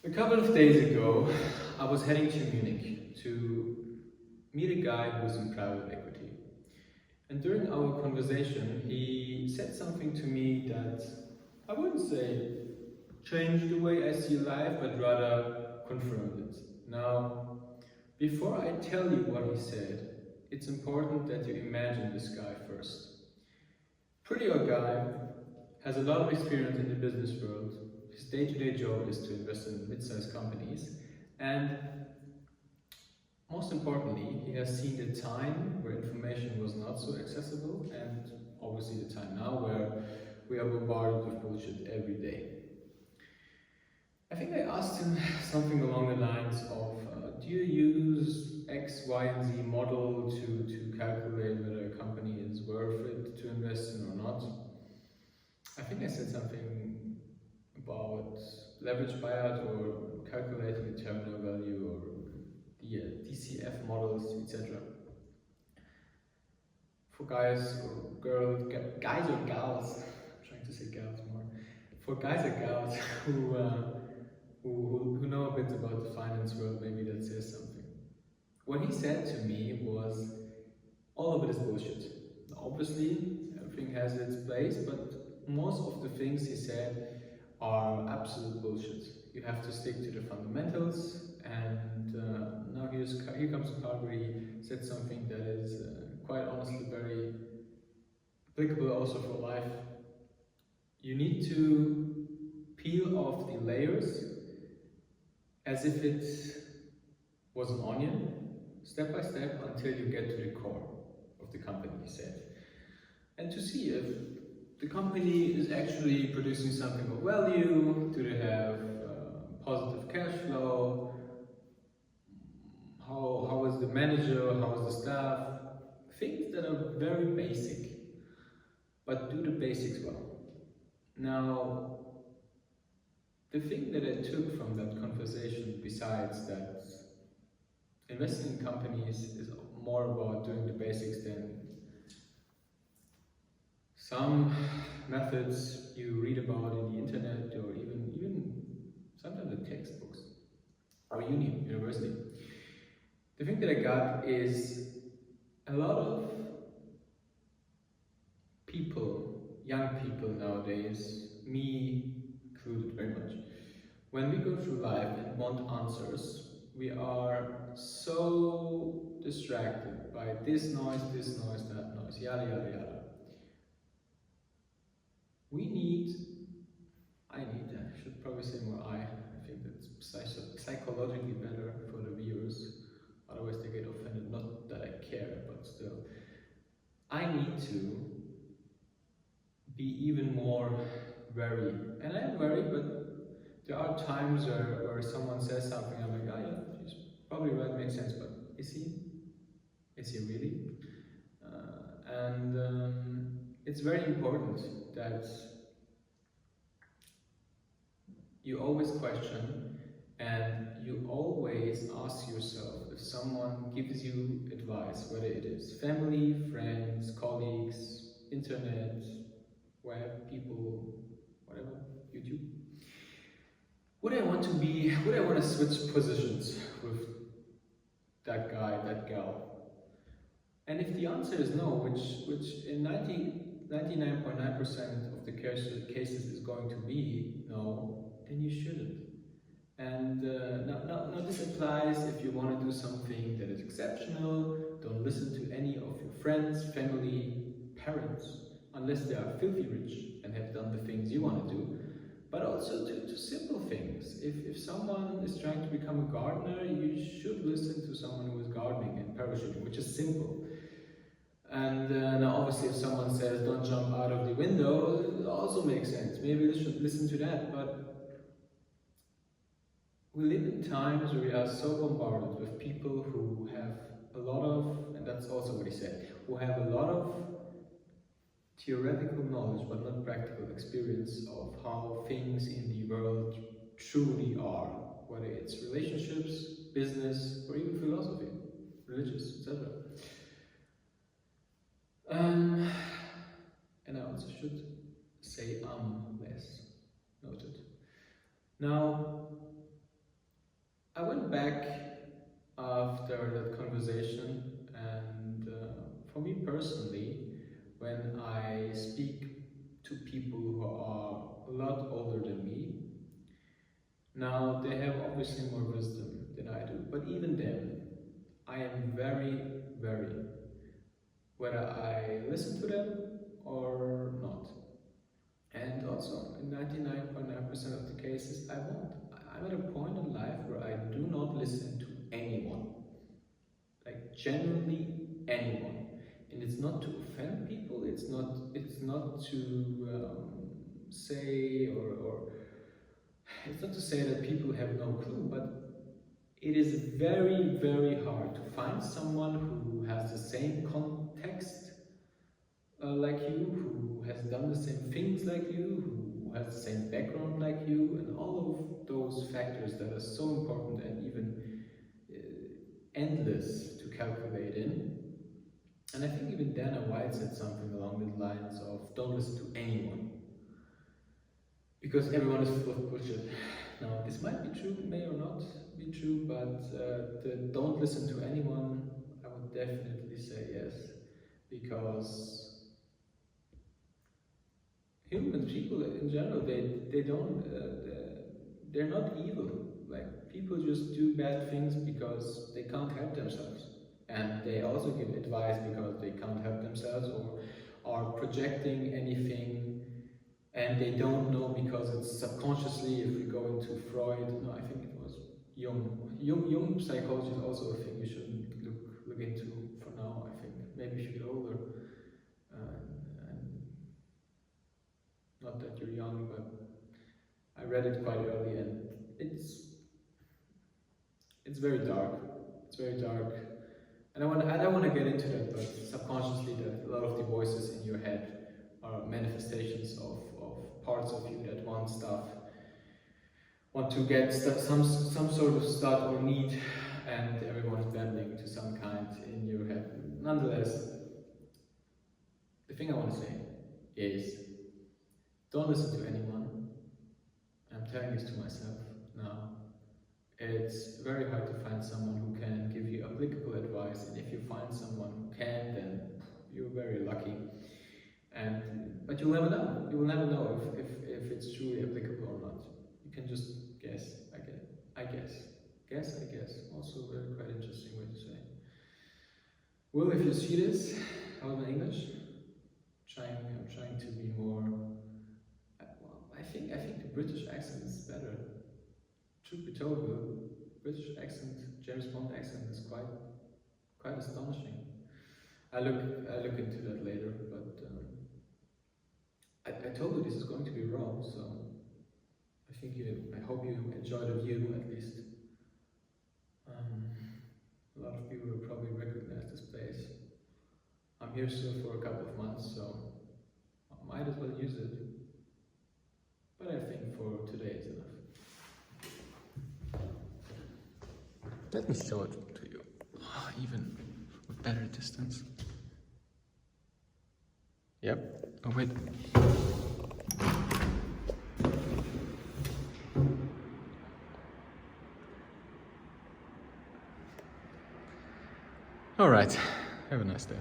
A couple of days ago, I was heading to Munich to meet a guy who's in private equity. And during our conversation, he said something to me that I wouldn't say changed the way I see life, but rather confirmed it. Now, before I tell you what he said, it's important that you imagine this guy first. Pretty old guy, has a lot of experience in the business world. His day-to-day job is to invest in mid-sized companies, and most importantly, he has seen the time where information was not so accessible, and obviously the time now where we are bombarded with bullshit every day. I think I asked him something along the lines of, do you use X, Y, and Z model to calculate whether a company is worth it to invest in or not? I think I said something about leverage buyout or calculating the terminal value or the DCF models, etc. For guys or girls, guys or gals, I'm trying to say gals more. For guys or gals who know a bit about the finance world, maybe that says something. What he said to me was, all of it is bullshit. Obviously, everything has its place, but most of the things he said are absolute bullshit. You have to stick to the fundamentals, and now here comes the part where he said something that is quite honestly very applicable also for life. You need to peel off the layers as if it was an onion, step by step, until you get to the core of the company, he said. And to see if the company is actually producing something of value, do they have positive cash flow, how is the manager, how is the staff, things that are very basic, but do the basics well. Now, the thing that I took from that conversation, besides that investing in companies is more about doing the basics than some methods you read about in the internet or even sometimes in textbooks or university. The thing that I got is a lot of people, young people nowadays, me included very much, when we go through life and want answers, we are so distracted by this noise, that noise, yada yada yada. I should probably say more I think that's psychologically better for the viewers, otherwise they get offended, not that I care, but still. I need to be even more wary, and I am wary, but there are times where someone says something, I'm like, oh yeah, he's probably right, makes sense, but is he? Is he really? And it's very important that you always question and you always ask yourself if someone gives you advice, whether it is family, friends, colleagues, internet, web, people, whatever, YouTube. Would I want to switch positions with that guy, that gal? And if the answer is no, which in 99.9% of the cases is going to be no, then you shouldn't. And now this applies if you want to do something that is exceptional. Don't listen to any of your friends, family, parents, unless they are filthy rich and have done the things you want to do. But also to simple things. If someone is trying to become a gardener, you should listen to someone who is gardening and parachuting, which is simple. And now obviously if someone says don't jump out of the window, it also makes sense. Maybe you should listen to that, but we live in times where we are so bombarded with people who have a lot of, and that's also what he said, who have a lot of theoretical knowledge but not practical experience of how things in the world truly are, whether it's relationships, business, or even philosophy, religious, etc. And I also should say less, noted. Now, Now, they have obviously more wisdom than I do, but even then, I am very, whether I listen to them or not. And also, in 99.9% of the cases, I won't. I'm at a point in life where I do not listen to anyone. Like, genuinely anyone. And it's not to offend people, it's not to say or it's not to say that people have no clue, but it is very, hard to find someone who has the same context like you, who has done the same things like you, who has the same background like you, and all of those factors that are so important and even endless to calculate in. And I think even Dana White said something along the lines of don't listen to anyone, because everyone is full of bullshit. Now, this might be true, may or not be true, but the don't listen to anyone, I would definitely say yes, because humans, people in general, they don't, they're not evil. Like, people just do bad things because they can't help themselves. And they also give advice because they can't help themselves or are projecting anything and they don't know because it's subconsciously, if we go into Freud, no, I think it was Jung psychology is also a thing you shouldn't look into for now, I think. Maybe if you get older. And not that you're young, but I read it quite early and it's very dark. It's very dark. And I don't want to get into that, but subconsciously that a lot of the voices in your head are manifestations of parts of you that want to get some sort of start or need, and everyone's bending to some kind in your head. Nonetheless, the thing I want to say is don't listen to anyone. I'm telling this to myself now. It's very hard to find someone who can give you applicable advice, and if you find someone who can, then you're very lucky. But you'll never know. You will never know if it's truly applicable or not. You can just guess. I guess. Also, a very quite interesting way to say. Well, if you see this, how's my English? I'm trying to be more. Well, I think the British accent is better. Truth be told, the British accent, James Bond accent, is quite astonishing. I look into that later, but I told you this is going to be raw, so I hope you enjoy the view at least. A lot of people will probably recognize this place. I'm here still for a couple of months, so I might as well use it. But I think for today it's enough. Let me show it to you, even with better distance. Yep. Oh wait. All right. Have a nice day.